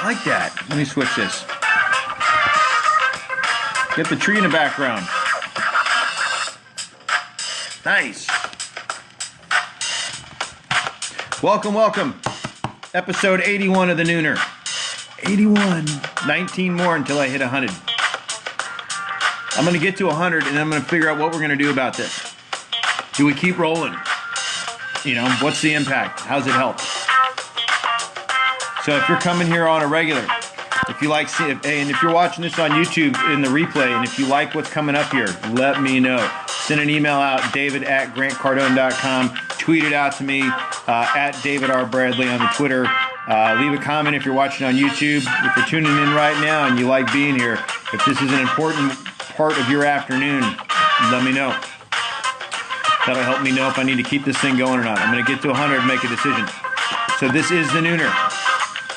I like that. Let me switch this. Get the tree in the background. Nice. Welcome, welcome. Episode 81 of the Nooner. 81. 19 more until I hit 100. I'm going to get to 100 and I'm going to figure out what we're going to do about this. Do we keep rolling? You know, what's the impact? How's it help? So if you're coming here on a regular, if you like, and if you're watching this on YouTube in the replay, and if you like what's coming up here, let me know. Send an email out, david@grantcardone.com. Tweet it out to me, at David R. Bradley on the Twitter. Leave a comment if you're watching on YouTube. If you're tuning in right now and you like being here, if this is an important part of your afternoon, let me know. That'll help me know if I need to keep this thing going or not. I'm going to get to 100 and make a decision. So this is the Nooner.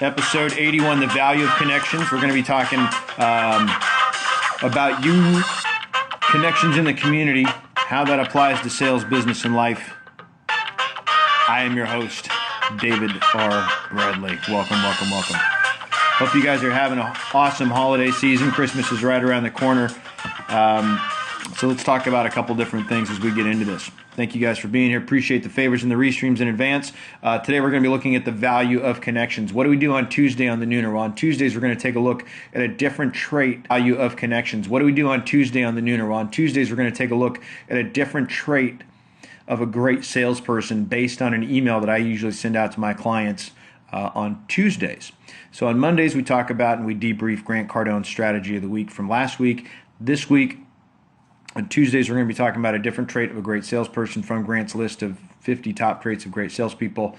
Episode 81, the value of connections. We're going to be talking about you, connections in the community, how that applies to sales, business, and life. I am your host, David R. Bradley. Welcome, welcome, welcome. Hope you guys are having an awesome holiday season. Christmas is right around the corner. So let's talk about a couple different things as we get into this. Thank you guys for being here. Appreciate the favors and the restreams in advance. Today we're going to be looking at the value of connections. What do we do on Tuesday on the Nooner? Well, on Tuesdays we're going to take a look at a different trait, value of connections. What do we do on Tuesday on the Nooner? Well, on Tuesdays we're going to take a look at a different trait of a great salesperson based on an email that I usually send out to my clients on Tuesdays. So on Mondays we talk about and we debrief Grant Cardone's strategy of the week from last week. This week, on Tuesdays, we're going to be talking about a different trait of a great salesperson from Grant's list of 50 top traits of great salespeople.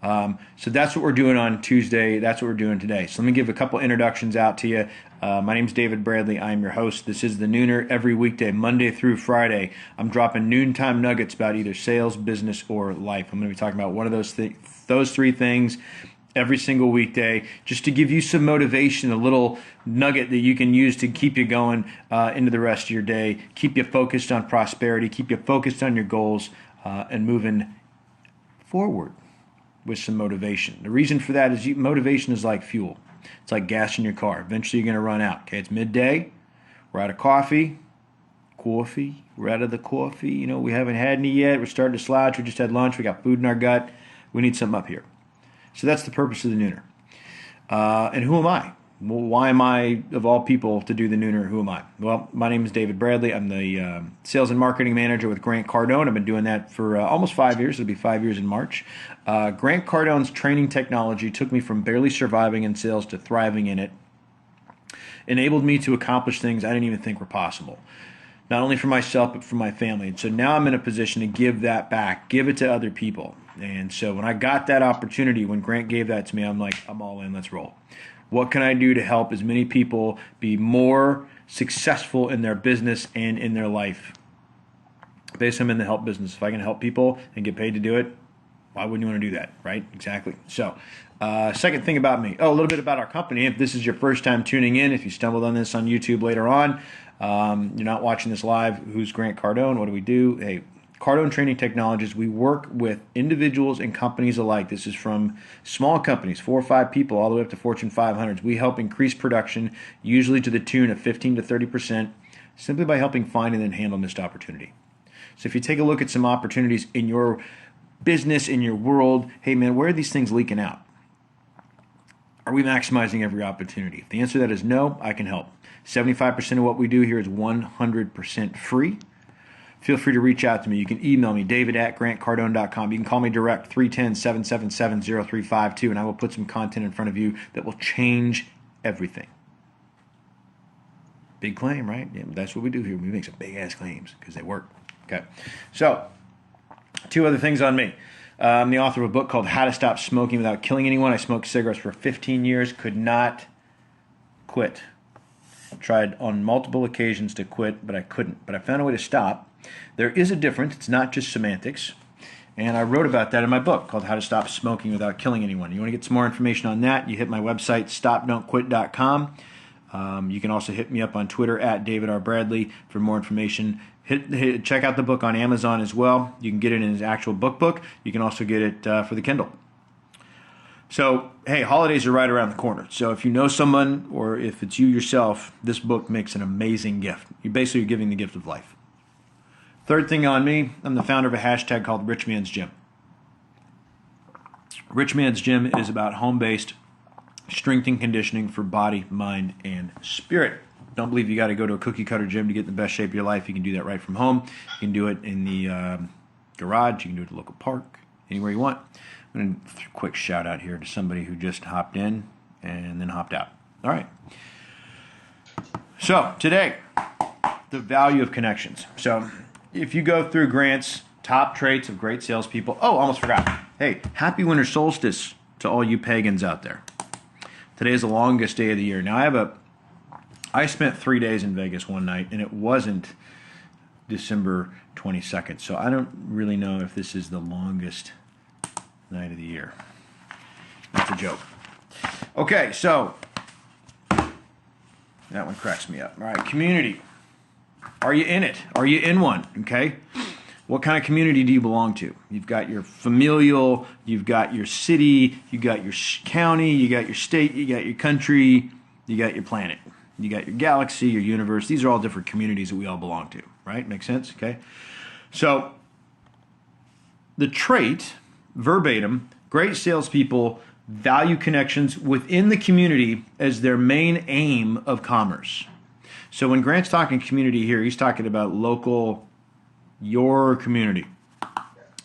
So that's what we're doing on Tuesday. That's what we're doing today. So let me give a couple introductions out to you. My name's David Bradley. I'm your host. This is the Nooner every weekday, Monday through Friday. I'm dropping noontime nuggets about either sales, business, or life. I'm going to be talking about one of those three things every single weekday, just to give you some motivation, a little nugget that you can use to keep you going into the rest of your day, keep you focused on prosperity, keep you focused on your goals, and moving forward with some motivation. The reason for that is motivation is like fuel. It's like gas in your car. Eventually you're going to run out. Okay, it's midday. We're out of coffee. We're out of the coffee. You know, we haven't had any yet. We're starting to slouch. We just had lunch. We got food in our gut. We need something up here. So that's the purpose of the Nooner. And who am I? Well, why am I, of all people, to do the Nooner? Who am I? Well, my name is David Bradley. I'm the sales and marketing manager with Grant Cardone. I've been doing that for almost 5 years. It'll be 5 years in March. Grant Cardone's training technology took me from barely surviving in sales to thriving in it. Enabled me to accomplish things I didn't even think were possible. Not only for myself, but for my family. And so now I'm in a position to give that back, give it to other people. And so when I got that opportunity, when Grant gave that to me, I'm like, I'm all in, let's roll. What can I do to help as many people be more successful in their business and in their life? Basically, I'm in the help business. If I can help people and get paid to do it, why wouldn't you want to do that, right? Exactly. So, second thing about me. Oh, a little bit about our company. If this is your first time tuning in, if you stumbled on this on YouTube later on, you're not watching this live, who's Grant Cardone? What do we do? Hey, Cardone Training Technologies, we work with individuals and companies alike. This is from small companies, 4 or 5 people, all the way up to Fortune 500s. We help increase production, usually to the tune of 15 to 30%, simply by helping find and then handle missed opportunity. So if you take a look at some opportunities in your business, in your world, hey man, where are these things leaking out? Are we maximizing every opportunity? If the answer to that is no, I can help. 75% of what we do here is 100% free. Feel free to reach out to me. You can email me, david@grantcardone.com. You can call me direct, 310-777-0352, and I will put some content in front of you that will change everything. Big claim, right? Yeah, that's what we do here. We make some big-ass claims because they work. Okay. So, 2 other things on me. I'm the author of a book called How to Stop Smoking Without Killing Anyone. I smoked cigarettes for 15 years, could not quit. Tried on multiple occasions to quit, but I couldn't. But I found a way to stop. There is a difference. It's not just semantics. And I wrote about that in my book called How to Stop Smoking Without Killing Anyone. You want to get some more information on that, you hit my website, stopdon'tquit.com. You can also hit me up on Twitter at David R. Bradley for more information. Check out the book on Amazon as well. You can get it in his actual book. You can also get it for the Kindle. So, hey, holidays are right around the corner. So if you know someone or if it's you yourself, this book makes an amazing gift. You're basically giving the gift of life. Third thing on me, I'm the founder of a hashtag called Rich Man's Gym. Rich Man's Gym is about home-based strength and conditioning for body, mind, and spirit. Don't believe you got to go to a cookie-cutter gym to get in the best shape of your life. You can do that right from home. You can do it in the garage. You can do it at a local park, anywhere you want. I'm going to a quick shout out here to somebody who just hopped in and then hopped out. All right. So today, the value of connections. So if you go through Grant's top traits of great salespeople. Oh, almost forgot. Hey, happy winter solstice to all you pagans out there. Today is the longest day of the year. Now I spent 3 days in Vegas one night, and it wasn't December 22nd. So I don't really know if this is the longest night of the year. That's a joke. Okay, so that one cracks me up. All right, community. Are you in it? Are you in one? Okay. What kind of community do you belong to? You've got your familial, you've got your city, you got your county, you got your state, you got your country, you got your planet, you got your galaxy, your universe. These are all different communities that we all belong to, right? Make sense? Okay. So the trait, verbatim, great salespeople value connections within the community as their main aim of commerce. So when Grant's talking community here, he's talking about local, your community.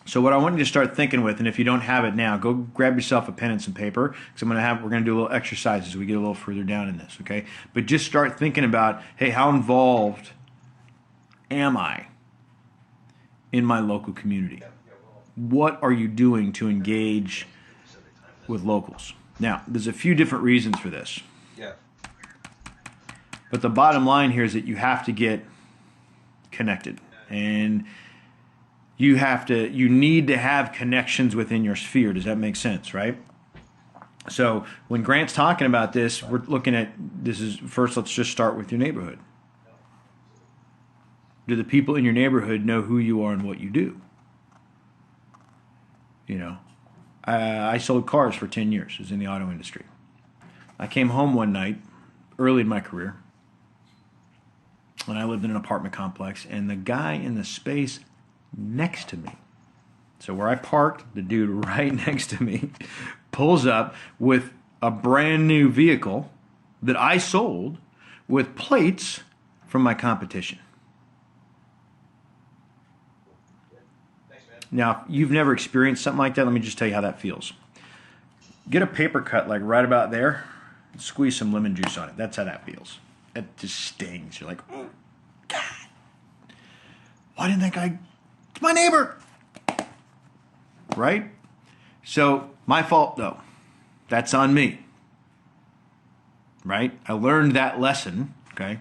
So what I want you to start thinking with, and if you don't have it now, go grab yourself a pen and some paper, because we're going to do a little exercise as we get a little further down in this, okay? But just start thinking about, hey, how involved am I in my local community? What are you doing to engage with locals? Now, there's a few different reasons for this. Yeah. But the bottom line here is that you have to get connected. And you need to have connections within your sphere. Does that make sense, right? So when Grant's talking about this, we're looking at first, let's just start with your neighborhood. Do the people in your neighborhood know who you are and what you do? You know, I sold cars for 10 years. I was in the auto industry. I came home one night, early in my career, and I lived in an apartment complex, and the guy in the space next to me, so where I parked, the dude right next to me pulls up with a brand new vehicle that I sold with plates from my competition. Now, if you've never experienced something like that, let me just tell you how that feels. Get a paper cut like right about there, and squeeze some lemon juice on it. That's how that feels. It just stings. You're like, oh, God. Why didn't that guy? It's my neighbor. Right? So, my fault, though. That's on me. Right? I learned that lesson, okay?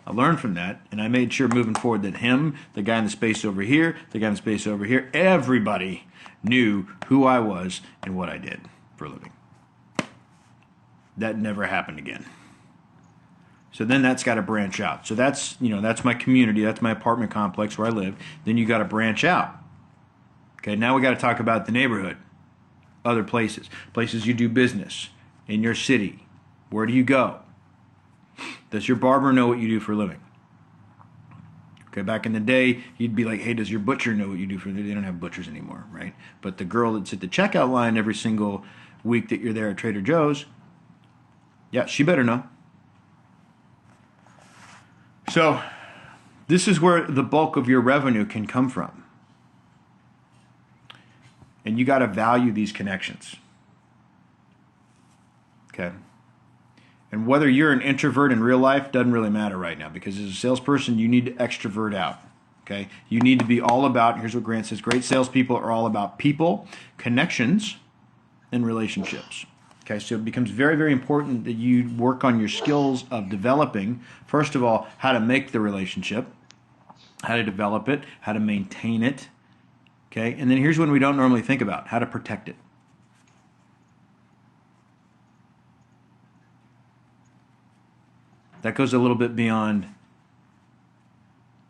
I learned from that, and I made sure moving forward that him, the guy in the space over here, the guy in the space over here, everybody knew who I was and what I did for a living. That never happened again. So then that's got to branch out. So that's my community. That's my apartment complex where I live. Then you got to branch out. Okay, now we got to talk about the neighborhood, other places you do business in your city. Where do you go? Does your barber know what you do for a living? Okay, back in the day, you'd be like, hey, does your butcher know what you do for a living? They don't have butchers anymore, right? But the girl that's at the checkout line every single week that you're there at Trader Joe's, yeah, she better know. So this is where the bulk of your revenue can come from. And you got to value these connections. Okay. And whether you're an introvert in real life doesn't really matter right now, because as a salesperson, you need to extrovert out. Okay. You need to be all about, here's what Grant says, great salespeople are all about people, connections, and relationships. Okay, so it becomes very, very important that you work on your skills of developing, first of all, how to make the relationship, how to develop it, how to maintain it. Okay, and then here's one we don't normally think about, how to protect it. That goes a little bit beyond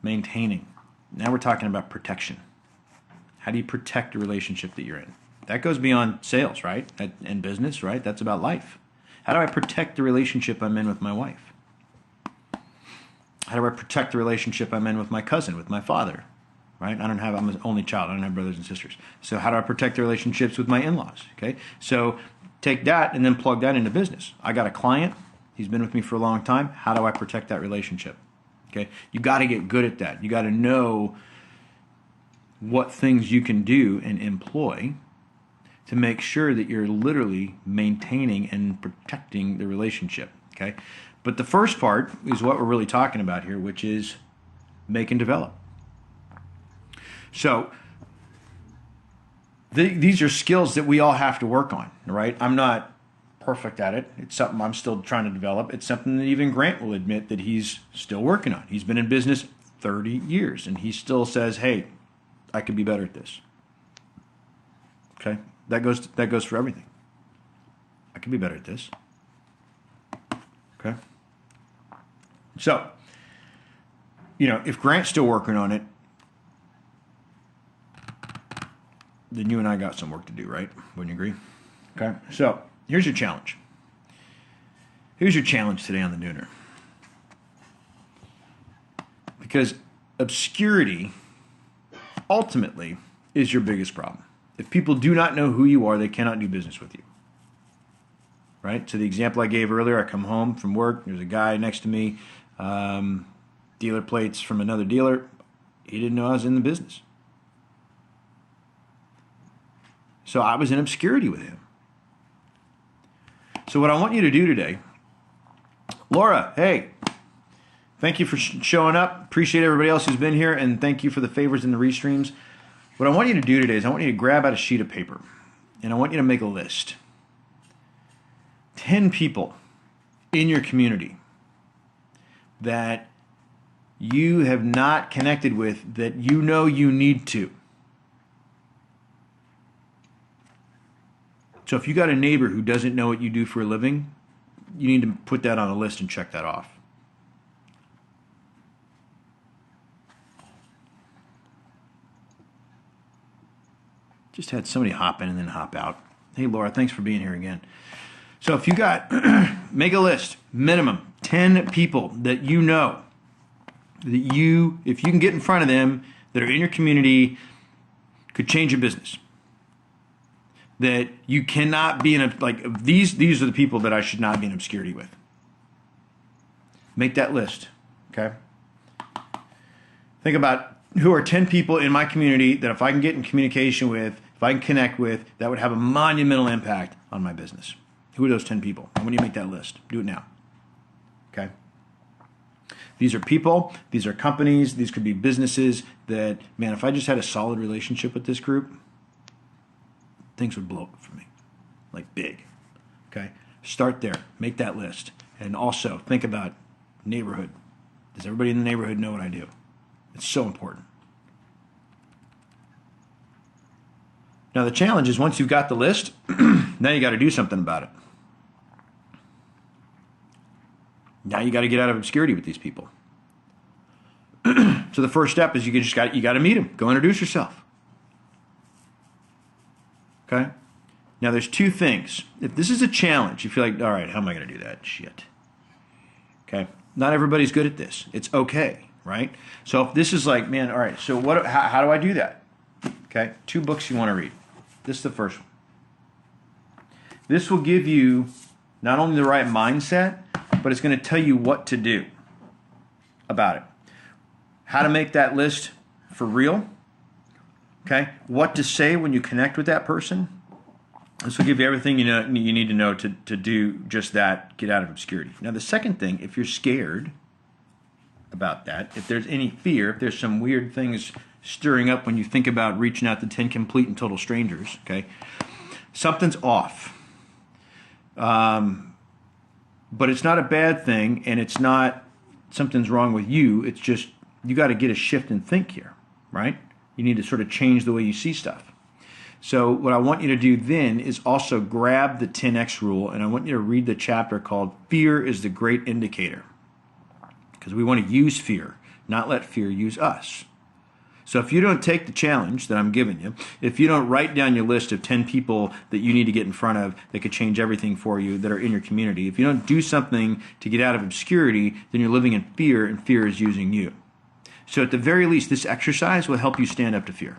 maintaining. Now we're talking about protection. How do you protect the relationship that you're in? That goes beyond sales, right? And business, right? That's about life. How do I protect the relationship I'm in with my wife? How do I protect the relationship I'm in with my cousin, with my father? Right? I'm an only child. I don't have brothers and sisters. So how do I protect the relationships with my in-laws? Okay. So take that and then plug that into business. I got a client. He's been with me for a long time. How do I protect that relationship? Okay. You got to get good at that. You got to know what things you can do and employ to make sure that you're literally maintaining and protecting the relationship. Okay. But the first part is what we're really talking about here, which is make and develop. So these are skills that we all have to work on, right? I'm not perfect at it. It's something I'm still trying to develop. It's something that even Grant will admit that he's still working on. He's been in business 30 years, and he still says, hey, I could be better at this. Okay? That goes for everything. I could be better at this. Okay? So, if Grant's still working on it, then you and I got some work to do, right? Wouldn't you agree? Okay. So here's your challenge. Here's your challenge today on the Nooner. Because obscurity ultimately is your biggest problem. If people do not know who you are, they cannot do business with you. Right? So the example I gave earlier, I come home from work, there's a guy next to me, dealer plates from another dealer. He didn't know I was in the business. So I was in obscurity with him. So what I want you to do today, Laura, hey, thank you for showing up. Appreciate everybody else who's been here, and thank you for the favors and the restreams. What I want you to do today is I want you to grab out a sheet of paper, and I want you to make a list. 10 people in your community that you have not connected with that you know you need to. So if you got a neighbor who doesn't know what you do for a living, you need to put that on a list and check that off. Just had somebody hop in and then hop out. Hey, Laura, thanks for being here again. So if you got, make a list, minimum 10 people that you know, that if you can get in front of them, that are in your community, could change your business. That you cannot be in these are the people that I should not be in obscurity with. Make that list, okay? Think about who are 10 people in my community that if I can get in communication with, if I can connect with, that would have a monumental impact on my business. Who are those 10 people? And when you make that list, do it now, okay? These are people, these are companies, these could be businesses that, man, if I just had a solid relationship with this group, things would blow up for me, like big, okay? Start there, make that list. And also think about neighborhood. Does everybody in the neighborhood know what I do? It's so important. Now the challenge is once you've got the list, now you got to do something about it. Now you got to get out of obscurity with these people. So the first step is you got to meet them. Go introduce yourself. Okay? Now there's two things. If this is a challenge, you feel like, all right, how am I going to do that? Shit. Okay? Not everybody's good at this. It's okay, right? So if this is like, man, all right, so how do I do that? Okay? 2 books you want to read. This is the first one. This will give you not only the right mindset, but it's going to tell you what to do about it. How to make that list for real. Okay? What to say when you connect with that person. This will give you everything you need to know to do just that, get out of obscurity. Now the second thing, if you're scared about that, if there's any fear, if there's some weird things stirring up when you think about reaching out to 10 complete and total strangers, okay, something's off. But it's not a bad thing, and it's not something's wrong with you. It's just you got to get a shift in think here, right? You need to sort of change the way you see stuff. So what I want you to do then is also grab the 10X rule, and I want you to read the chapter called Fear is the Great Indicator. Because we want to use fear, not let fear use us. So if you don't take the challenge that I'm giving you, if you don't write down your list of 10 people that you need to get in front of that could change everything for you that are in your community, if you don't do something to get out of obscurity, then you're living in fear, and fear is using you. So at the very least, this exercise will help you stand up to fear.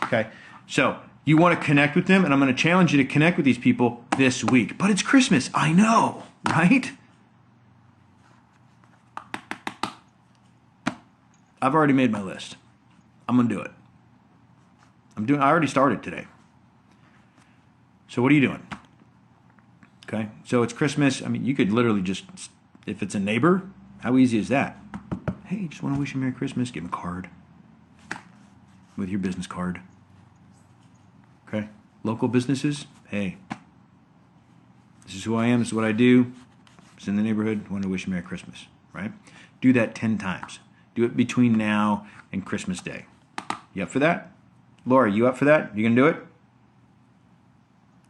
Okay? So you want to connect with them, and I'm going to challenge you to connect with these people this week. But it's Christmas. I know, right? I've already made my list. I'm going to do it. I already started today. So what are you doing? Okay. So it's Christmas. I mean, you could literally just, if it's a neighbor, how easy is that? Hey, just want to wish you Merry Christmas. Give them a card with your business card. Okay. Local businesses. Hey, this is who I am. This is what I do. It's in the neighborhood. Want to wish you Merry Christmas. Right? Do that 10 times. Do it between now and Christmas Day. You up for that? Laura, you up for that? You going to do it? You're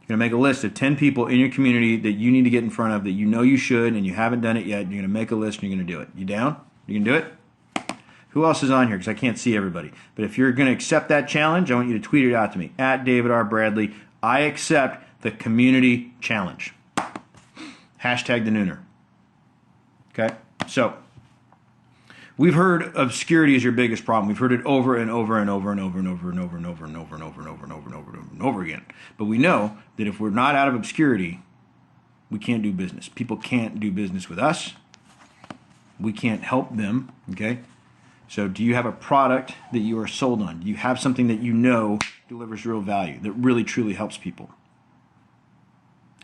going to make a list of 10 people in your community that you need to get in front of that you know you should and you haven't done it yet. You're going to make a list and you're going to do it. You down? You can do it? Who else is on here? Because I can't see everybody. But if you're going to accept that challenge, I want you to tweet it out to me. At David R. Bradley. I accept the community challenge. Hashtag the Nooner. Okay? So we've heard obscurity is your biggest problem. We've heard it over and over and over and over and over and over and over and over and over and over and over and over and over again. But we know that if we're not out of obscurity, we can't do business. People can't do business with us. We can't help them. Okay? So do you have a product that you are sold on? Do you have something that you know delivers real value, that really truly helps people?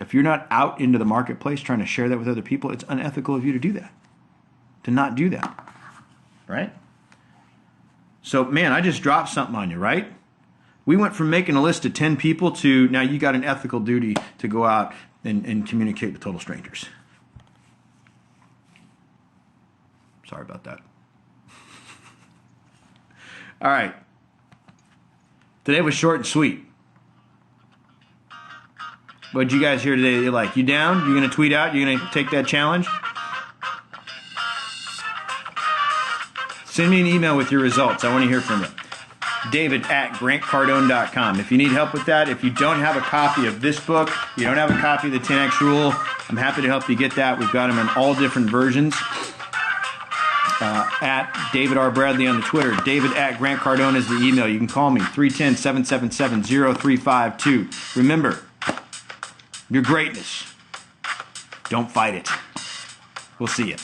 If you're not out into the marketplace trying to share that with other people, it's unethical of you to do that, to not do that. Right? So, man, I just dropped something on you, right? We went from making a list of 10 people to now you got an ethical duty to go out and communicate with total strangers. Sorry about that. All right. Today was short and sweet. What did you guys hear today? You're like, you down? You're going to tweet out? You're going to take that challenge? Send me an email with your results. I want to hear from you. David@grantcardone.com. If you need help with that, if you don't have a copy of this book, you don't have a copy of the 10X Rule, I'm happy to help you get that. We've got them in all different versions. At David R. Bradley on the Twitter. David@GrantCardone is the email. You can call me, 310-777-0352. Remember, your greatness, don't fight it. We'll see you.